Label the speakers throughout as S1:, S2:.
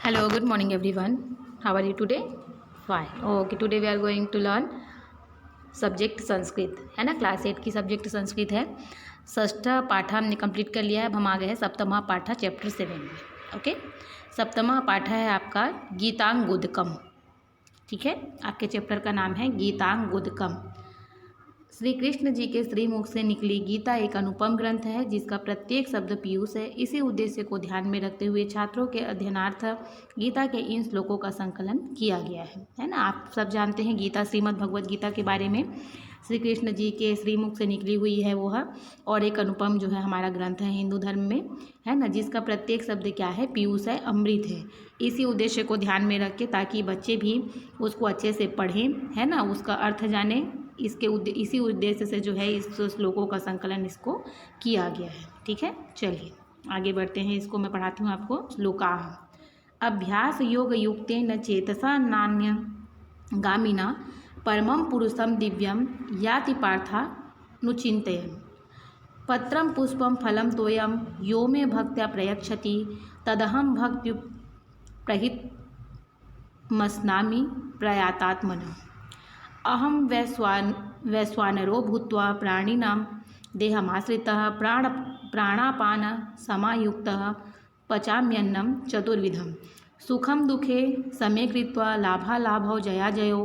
S1: Hello, good morning everyone. How are you today? Fine. Okay, today we are going to learn subject Sanskrit है ना। Class 8 की subject Sanskrit है। षष्ठ पाठा हमने कंप्लीट कर लिया है। अब हम आ गए हैं सप्तमा पाठा चैप्टर 7 में। ओके, सप्तमा पाठा है आपका गीतांगुदकम। ठीक है, आपके चैप्टर का नाम है गीतांगुदकम। श्री कृष्ण जी के श्रीमुख से निकली गीता एक अनुपम ग्रंथ है जिसका प्रत्येक शब्द पीयूष है। इसी उद्देश्य को ध्यान में रखते हुए छात्रों के अध्ययनार्थ गीता के इन श्लोकों का संकलन किया गया है ना। आप सब जानते हैं गीता श्रीमद् भगवद गीता के बारे में। श्री कृष्ण जी के श्रीमुख से निकली हुई है वो है, और एक अनुपम जो है हमारा ग्रंथ है हिंदू धर्म में, है ना, जिसका प्रत्येक शब्द क्या है, पीयूष है, अमृत है। इसी उद्देश्य को ध्यान में रख के ताकि बच्चे भी उसको अच्छे से पढ़ें, है ना, उसका अर्थ जाने, इसी उद्देश्य से जो है इस श्लोकों का संकलन इसको किया गया है। ठीक है, चलिए आगे बढ़ते हैं। इसको मैं पढ़ाती हूँ आपको। श्लोका अभ्यास योग युक्तेन चेतसा नान्य गामिना परमं पुरुषम दिव्यम याति पार्था नुचिंतयन् पत्रम पुष्पम फलम तोयम यो मे भक्त्या प्रयच्छति तदहम भक्त्यु प्रहितमस्नामि प्रयातात्मनः अहम वैश्वानरो भूत्वा प्राणिनां देहमाश्रितः प्राणापान समायुक्तः पचाम्यन्नं चतुर्विधं सुखम दुखे समे कृत्वा लाभालाभौ जयाजयो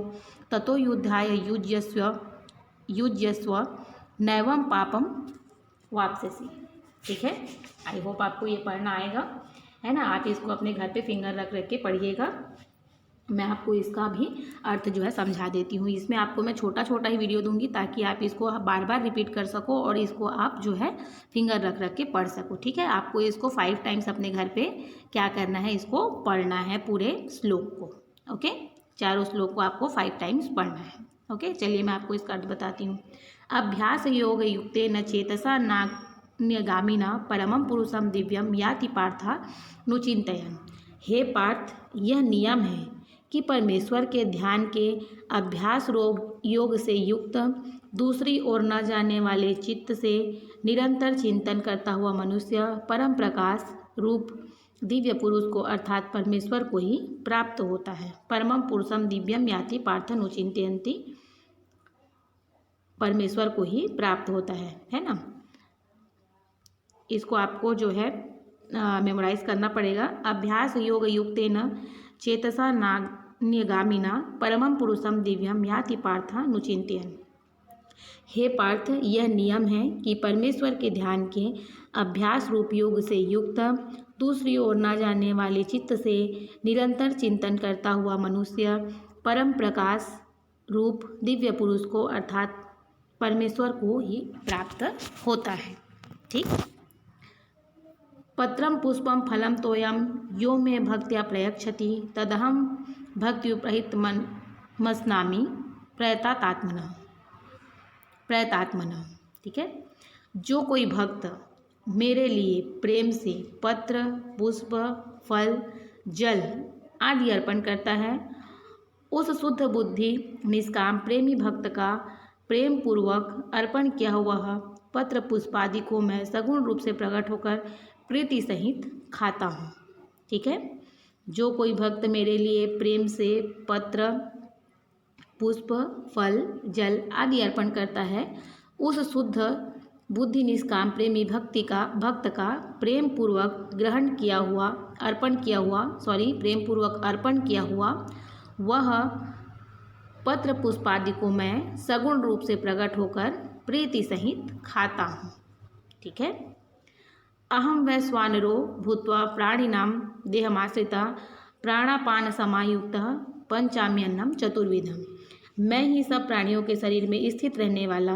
S1: ततो युद्धाय युज्यस्व नैवं पापम वाप्स्यसि। ठीक है, आई होप आपको ये पढ़ना आएगा, है ना। आप इसको अपने घर पे फिंगर रख रख के पढ़िएगा। मैं आपको इसका भी अर्थ जो है समझा देती हूँ। इसमें आपको मैं छोटा छोटा ही वीडियो दूंगी ताकि आप इसको बार बार रिपीट कर सको और इसको आप जो है फिंगर रख रख के पढ़ सको। ठीक है, आपको इसको 5 टाइम्स अपने घर पे क्या करना है, इसको पढ़ना है पूरे श्लोक को। ओके, चारों श्लोक को आपको 5 टाइम्स पढ़ना है। ओके, चलिए मैं आपको इसका अर्थ बताती हूँ। अभ्यास योग युक्ते न चेतसा नान्यगामिना परमं पुरुषम दिव्यम याति पार्था नुचिंतयन्। हे पार्थ, यह नियम है कि परमेश्वर के ध्यान के अभ्यास योग से युक्त दूसरी ओर न जाने वाले चित्त से निरंतर चिंतन करता हुआ मनुष्य परम प्रकाश रूप दिव्य पुरुष को अर्थात परमेश्वर को ही प्राप्त होता है। परमम पुरुषम दिव्यम याति पार्थ नुचिंतयन्ति, परमेश्वर को ही प्राप्त होता है ना। इसको आपको जो है मेमोराइज करना पड़ेगा। अभ्यास योग युक्तेन चेतसा नान्यगामिना परमं पुरुषम दिव्यम याति पार्थ नुचिंतयन्। हे पार्थ, यह नियम है कि परमेश्वर के ध्यान के अभ्यास रूप योग से युक्त दूसरी ओर न जाने वाले चित्त से निरंतर चिंतन करता हुआ मनुष्य परम प्रकाश रूप दिव्य पुरुष को अर्थात परमेश्वर को ही प्राप्त होता है। ठीक, पत्रम पुष्पम फलम तोयम यो मे भक्त्या प्रयच्छति तदहम भक्त्युपहितमस्नामि प्रयतात्मनः। ठीक है, जो कोई भक्त मेरे लिए प्रेम से पत्र पुष्प फल जल आदि अर्पण करता है, उस शुद्ध बुद्धि निष्काम प्रेमी भक्त का प्रेम पूर्वक अर्पण किया हुआ पत्र पुष्प आदि को मैं सगुण रूप से प्रकट होकर प्रीति सहित खाता हूँ। ठीक है, जो कोई भक्त मेरे लिए प्रेम से पत्र पुष्प फल जल आदि अर्पण करता है, उस शुद्ध बुद्धि निष्काम प्रेमी भक्त का प्रेम पूर्वक अर्पण किया हुआ वह पत्र पुष्प आदि को मैं सगुण रूप से प्रकट होकर प्रीति सहित खाता हूँ। ठीक है, अहम वैश्वानरो भूत्वा प्राणिनां देहमाश्रितः प्राणापान समायुक्तः पंचाम्यन्नं चतुर्विधम्। मैं ही सब प्राणियों के शरीर में स्थित रहने वाला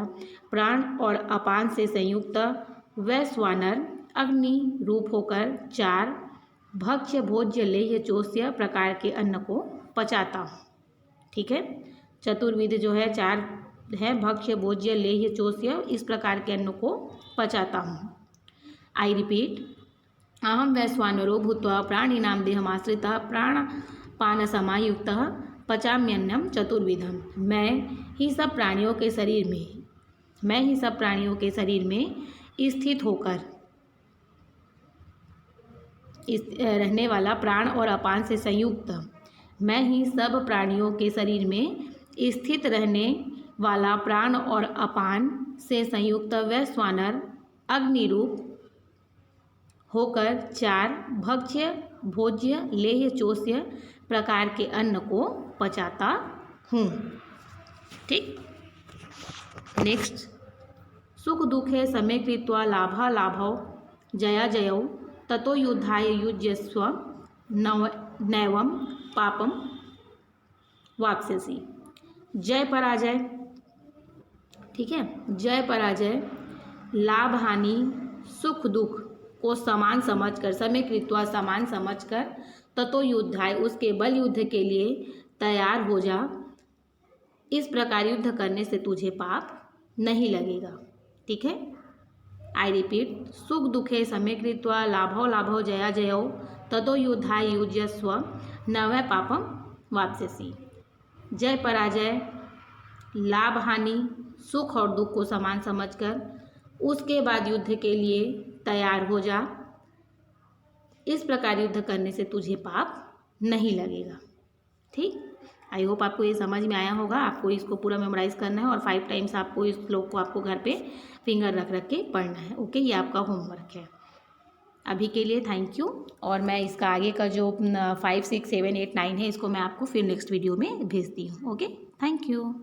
S1: प्राण और अपान से संयुक्त वैश्वानर अग्नि रूप होकर 4 भक्ष्य भोज्य लेह्य चोष्य प्रकार के अन्न को पचाता हूँ। ठीक है, चतुर्विध जो है 4 है, भक्ष्य भोज्य लेह्य चोष्य, इस प्रकार के अन्न को पचाता हूँ। आई रिपीट, अहम वैश्वानरो भूत्वा प्राणिनां देहमाश्रितः प्राणपान समायुक्तः पचाम्यन्नं चतुर्विधम्। मैं ही सब प्राणियों के शरीर में स्थित होकर रहने वाला प्राण और अपान से संयुक्त, मैं ही सब प्राणियों के शरीर में स्थित रहने वाला प्राण और अपान से संयुक्त वैश्वानर अग्नि रूप होकर 4 भक्ष्य भोज्य लेह्य चोष्य प्रकार के अन्न को पचाता हूँ। ठीक, नेक्स्ट, सुख दुखे समे कृत्वा लाभा लाभौ जया जयौ ततो युद्धाय युज्यस्व नैवं पापम वाप्स्यसि। जय पराजय, ठीक है, जय पराजय, लाभ हानि, सुख दुख को समान समझकर, समय कृत्वा समान समझकर, ततो युद्धाय उसके बल युद्ध के लिए तैयार हो जा। इस प्रकार युद्ध करने से तुझे पाप नहीं लगेगा। ठीक है, आई रिपीट, सुख दुखे समय कृत्वा लाभौ लाभौ जया जयौ ततो युद्धाय युज्यस्व नव पापम वाप्स्यसि। जय पराजय, लाभ हानि, सुख और दुख को समान समझकर उसके बाद युद्ध के लिए तैयार हो जा। इस प्रकार युद्ध करने से तुझे पाप नहीं लगेगा। ठीक, आई होप आपको ये समझ में आया होगा। आपको इसको पूरा मेमोराइज करना है और 5 टाइम्स आपको इस श्लोक को आपको घर पे फिंगर रख रख के पढ़ना है। ओके, ये आपका होमवर्क है। अभी के लिए थैंक यू, और मैं इसका आगे का जो 5, 6, 7, 8, 9 है इसको मैं आपको फिर नेक्स्ट वीडियो में भेजती हूँ। Okay, thank you.